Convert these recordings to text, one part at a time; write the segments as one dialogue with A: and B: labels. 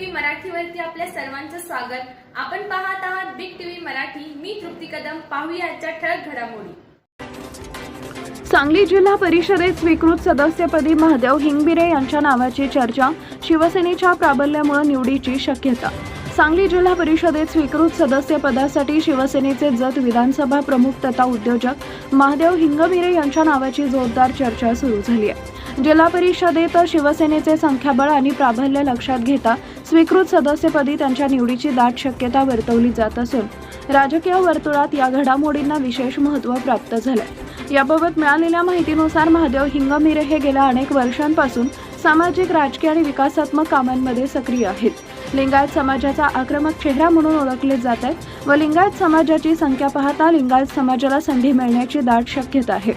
A: TV मराठीवरती आपल्या सर्वांचं स्वागत। आपण पाहत आहात बिग टीव्ही मराठी। मी तृप्ती कदम। पाहूया आजच्या ठळक घडामोडी।
B: सांगली जिल्हा परिषदेत स्वीकृत सदस्यपदी महादेव हिंगमिरे यांच्या नावाची चर्चा। शिवसेनेच्या प्राबल्यामुळे निवडीची शक्यता। सांगली जिल्हा परिषदेत स्वीकृत सदस्यपदासाठी शिवसेनेचे जत विधानसभा प्रमुख तथा उद्योजक महादेव हिंगमिरे यांच्या नावाची जोरदार चर्चा सुरू झाली आहे। जिल्हा परिषदेत शिवसेनेचे संख्याबळ आणि प्राबल्य लक्षात घेता स्वीकृत सदस्यपदी त्यांच्या निवडीची दाट शक्यता वर्तवली जात असून राजकीय वर्तुळात या घडामोडींना विशेष महत्त्व प्राप्त झाले। याबाबत मिळालेल्या माहितीनुसार महादेव हिंगमिरे हे गेल्या अनेक वर्षांपासून सामाजिक, राजकीय आणि विकासात्मक कामांमध्ये सक्रिय आहेत। लिंगायत समाजाचा आक्रमक चेहरा म्हणून ओळखले जात आहेत व लिंगायत समाजाची संख्या पाहता लिंगायत समाजाला संधी मिळण्याची दाट शक्यता आहे।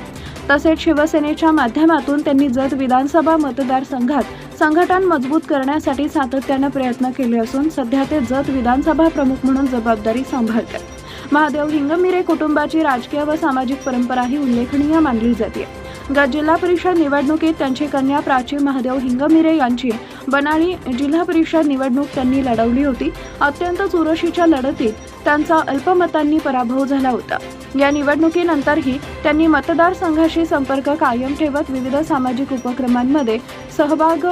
B: तसेच शिवसेनेच्या माध्यमातून त्यांनी जत विधानसभा मतदारसंघात संघटन मजबूत करण्यासाठी सातत्याने प्रयत्न केले असून सध्या ते जत विधानसभा प्रमुख म्हणून जबाबदारी सांभाळतात। महादेव हिंगमिरे कुटुंबाची राजकीय व सामाजिक परंपरा ही उल्लेखनीय मानली जाते। गत जिल्हा परिषद निवडणुकीत त्यांची कन्या प्राची महादेव हिंगमिरे यांची बनाळी जिल्हा परिषद निवडणूक त्यांनी लढवली होती। अत्यंत चुरशीच्या लढतीत त्यांचा अल्पमतांनी पराभव झाला होता। या निवडणुकीनंतरही त्यांनी मतदारसंघाशी संपर्क कायम ठेवत विविध सामाजिक उपक्रमांमध्ये सहभाग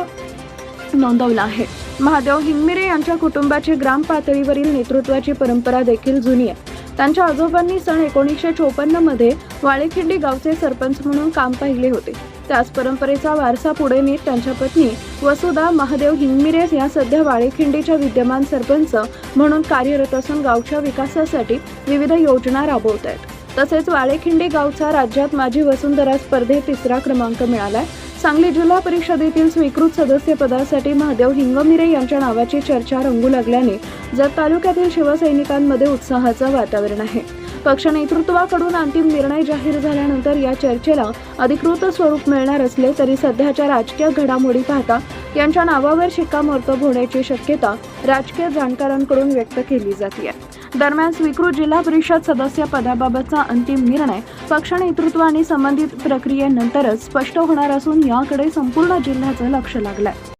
B: नोंदवला आहे। महादेव हिंगमिरे यांच्या कुटुंबाची ग्राम पातळीवरील नेतृत्वाची परंपरा देखील जुनी आहे। त्यांच्या आजोबांनी सन 1954 मध्ये वाळेखिंडी गावचे सरपंच म्हणून काम पाहिले होते। त्याच परंपरेचा वारसा पुढे नेत त्यांच्या पत्नी वसुधा महादेव हिंगमिरे या सध्या वाळेखिंडीच्या विद्यमान सरपंच म्हणून कार्यरत असून गावच्या विकासासाठी विविध योजना राबवत आहेत। तसेच वाळेखिंडी गावचा राज्यात माझी वसुंधरा स्पर्धेत 3रा क्रमांक मिळालाय। सांगली जिल्हा परिषदेतील स्वीकृत सदस्यपदासाठी महादेव हिंगमिरे यांच्या नावाची चर्चा रंगू लागल्याने जत तालुक्यातील शिवसैनिकांमध्ये उत्साहाचं वातावरण आहे। पक्ष नेतृत्वाकडून अंतिम निर्णय जाहीर झाल्यानंतर या चर्चेला अधिकृत स्वरूप मिळणार असले तरी सध्याच्या राजकीय घडामोडी पाहता यांच्या नावावर शिक्कामोर्तब होण्याची शक्यता राजकीय जाणकारांकडून व्यक्त केली जाते। दरम्यान स्वीकृत जिल्हा परिषद सदस्य पदाबाबतचा अंतिम निर्णय पक्ष नेतृत्व आणि संबंधित प्रक्रियेनंतरच स्पष्ट होणार असून याकडे संपूर्ण जिल्ह्याचं लक्ष लागलंय।